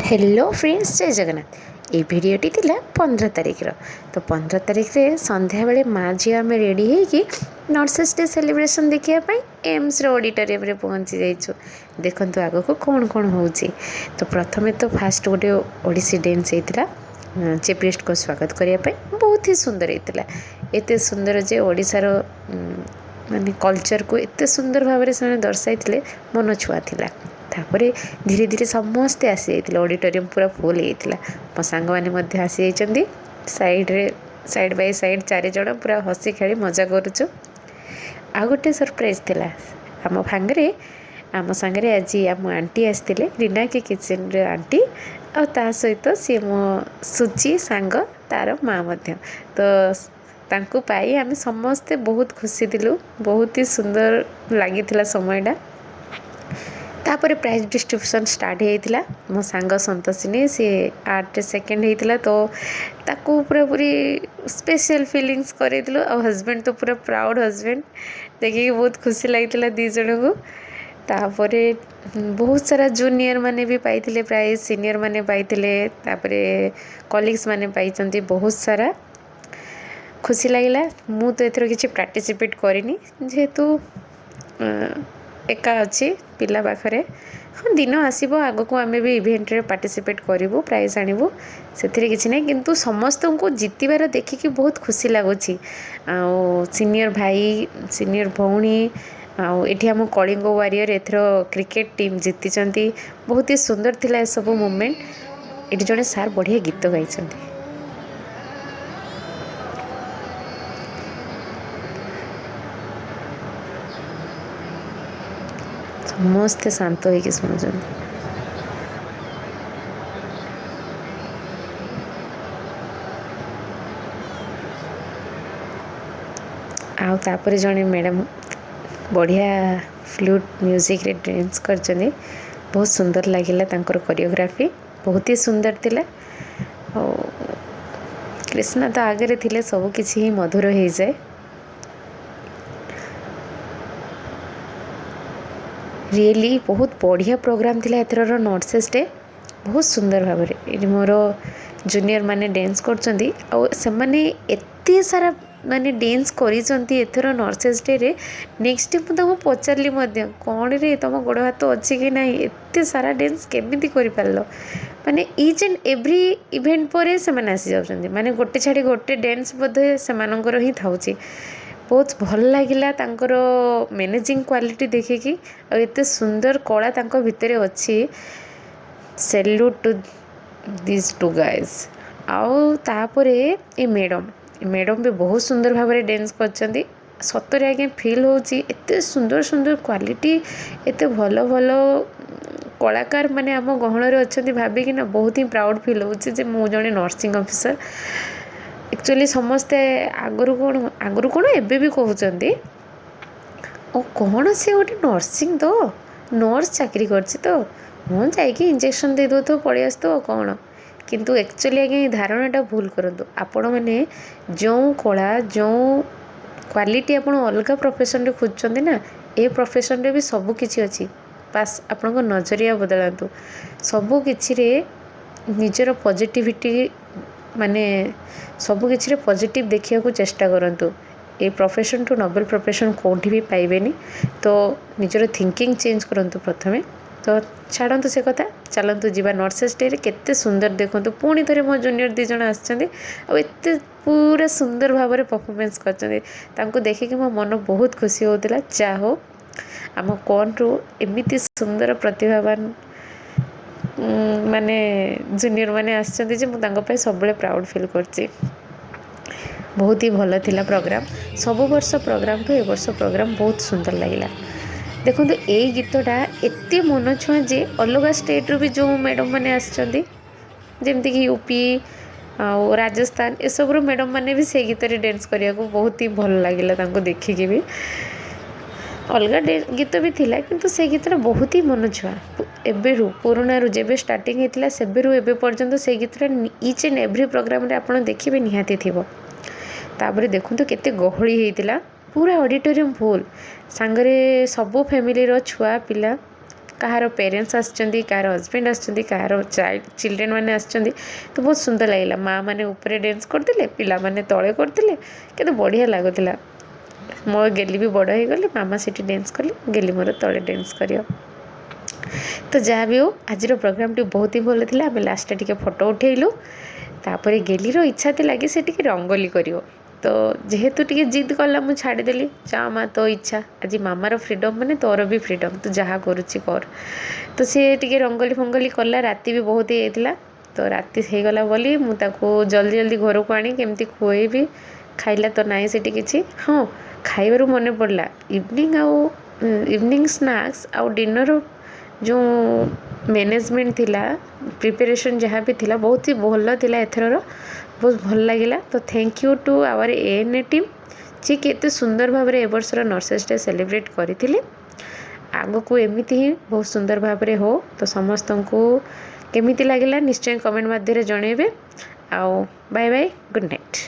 Hello friends जय जगन्नाथ। ये भिडटी थिला 15 तारिख तो 15 तारिख रे संध्या बेले माँ झी आम रेडी होगी नर्सेस डे सेलिब्रेशन देखापी एम्स ऑडिटोरियम रे पहुँची जाइछु। देखंतु आगो को कौन कौन होउची। तो प्रथमे तो फास्ट गोटे ओडिसी डांस होता चीफ गेस्ट को स्वागत करने बहुत ही सुंदर होता। एत सुंदर जे ओडिशार माने कल्चर को एत सुंदर भाव से दर्शाई मन छुआ थिला। तापरे धीरे धीरे समस्ते आसी जाइए ऑडिटोरियम पूरा फुल होता। मो सांग मैंने आसी जाइए साइड बाय साइड 4 जन पूरा हसी खेली मजा करुचु। आ गोटे सरप्राइज थिला आम सांगे आज आम आंटी आसते रीना के किचन रे आंटी आ सहित सी मो सुची सांग तार माँ मध्य तो तांको पाई आम समस्ते बहुत खुशी थिलु। बहुत ही सुंदर लगी समयटा। तापर प्राइज डिस्ट्रीब्यूशन स्टार्ट होता। मो सांग संतोषिनी सी आर्ट सेकेंड होता तो ताकू पूरा पूरी स्पेशल फीलिंग्स करूँ। और हस्बैंड तो पूरा प्राउड हस्बैंड देखिए बहुत खुशी लगी दी जन को। तापर बहुत सारा जूनियर माने भी पाई प्राइज सीनियर माने पाई कलीग्स माने पाई बहुत सारा खुशी लगिला। मु तो एथर किसी पार्टिसिपेट करिनी जेहेतु एका अच्छी पिला पाखरे हाँ दिन आसब आग को आम भी इवेंट रे पार्टिसिपेट करूँ प्राइज आणबू से किसी ना किंतु समस्त को जितबार देखिकी बहुत खुशी लगुच। सीनियर भाई सीनियर भौणी आठी आम कलिंग वारियर एथर क्रिकेट टीम जीति बहुत ही सुंदर थिला सब मोमेंट। ये जड़े सार बढ़िया गीत गाई समस्ते शांत होइके शुणुन। आपर जड़े मैडम बढ़िया फ्लूट म्यूजिक रे डांस करचनी बहुत सुंदर लगिला। तांकर कोरियोग्राफी बहुत ही सुंदर थिला। कृष्णा तो आगे थिले सब किछि ही मधुर हो जाए। रियली बहुत बढ़िया प्रोग्राम थिला एथर नर्सेस डे बहुत सुंदर भाव में मोर जूनियर माने डांस करचंदी और से माने एते सारा माने डांस करिसंती एथर नर्सेस डे रे। नेक्स्ट डे मुझे पचारली कौन रे तुम गोड़ हाथ अच्छी कि ना एते सारा डांस केमिति करि पारलो माने ईच एंड एवरी इवेंट पर से माने आसी जाउछंती माने गोटे छाड़ी गोटे डांस बोधे से मानकर ही थाउची। बहुत भल लगिला तांकर मैनेजिंग क्वालिटी देखिकी और एते सुंदर कला तांको भितरे अच्छी। Salute to this two guys. आउ तापरे ए मैडम भी बहुत सुंदर भाव में डांस करचंदी। सतरे आगे फील होची एते सुंदर सुंदर क्वालिटी एते भल भल कलाकार माने आम गहण रे अच्छंती भाबिकी ना बहुत ही प्राउड फील होची जे मु जने नर्सिंग ऑफिसर। एक्चुअली समस्ते आगुरी कौन एबे भी कहते कौन से गोटे नर्सिंग तो नर्स चाकरी करछि तो हाँ जाकि इंजेक्शन दे दो तो पड़े आस तो कौन किंतु एक्चुअली आगे धारणाटा भूल करंतु। आपण मैंने जो कला जो क्वालिटी आपण अलग प्रोफेशन रे खोजचंदी ना ए प्रोफेशन रे भी सब किछि अछि। पास आपण को नजरिया बदलांतु सब किछि रे निजर पॉजिटिविटी माने सब किछि रे पॉजिटिव देखिया को चेष्टा करंतु। ए प्रोफेशन टू नोबेल प्रोफेशन कोठी भी पाइबेनी तो निजर थिंकिंग चेंज करंतु प्रथमे। तो छाड़ंतु से कथा चलंतु जीवा नर्सेस डे रे केते सुंदर देखंतु पुणी थरे मो जूनियर 2 जण आछंदी आ एते पूरा सुंदर भाव में परफॉर्मेंस करछंदी। तांको देखि कि मो मन बहुत खुशी होतिला। चाहो आम कोन रो एमिति सुंदर प्रतिभावान माने जूनियर माने आछंदी जे मु तांको पे सब प्राउड फील करछि। बहुत ही भल थिला प्रोग्राम। सब वर्ष प्रोग्राम तो ए वर्ष प्रोग्राम बहुत सुंदर लगिला। देखो ये गीतटा एते मन छुआ जे अलग स्टेट रू भी जो मैडम मैंने आसचंदी जेमती कि यूपी आ राजस्थान ए सब रो मैडम मैंने भी से गीत रे डांस करिया को बहुत ही भल लागिला। तांको देखिकी भी अलग गीत भी थिला किंतु से गीतटा बहुत ही मन छुआ एबेरु पुराना रू जेबे स्टार्टिंग हेतिला सेबेरु एबे पर्यंत से गीतटा ईच एंड एवरी प्रोग्राम रे आपण देखिबे निहाती थिबो। तापरे देखंतु केते गहळी हेतिला पूरा ऑडिटोरियम फुल सांगरे सबो फैमिली रो छुआ पिला कहार पेरेंट्स आसछंती कहार हस्बैंड आसछंती कहार चिल्ड्रेन मैंने आसछंती तो बहुत सुंदर लगिला माँ मैंने ऊपर डांस करते पिला माने तले करते केते बढ़िया लगुला मो गेली भी बड़ हो गली मामा सीटी डांस कली गेली मोर तले डांस करियो तो जहाँ भी हो आज प्रोग्राम टी बहुत ही भल था आम लास्ट टे फोटो उठेलु तापर गेली इच्छा थी लगे से रंगोली करियो तो जेहेतु टी जिद कला मुझे छाड़देली जा माँ तो इच्छा आज मामार फ्रीडम माने तोर भी फ्रीडम तू जहाँ करुच्ची कर तो सी टे रंगोली फंगोली कला राति भी बहुत ही होता तो राति हो गला बोली मुझे जल्दी जल्दी घर को आनी केमती खुएबी खाइला तो नाई से किसी हाँ खाइबार मन पड़ला इवनिंग आउ इवनिंग स्नैक्स आउ डिनर जो मैनेजमेंट थिला प्रिपरेशन जहाँ भी थिला बहुत ही भल थिला एथर बहुत भल लगिला तो thank you to our ANA team जी केते सुंदर भाव में एवर्षर नर्सेस डे सेलिब्रेट करथिले आगो को एमिति ही बहुत सुंदर भाव में हो तो समस्त को केमिति लागिला निश्चय कमेंट माध्यम जनइबे आओ बाय बाय गुड नाइट।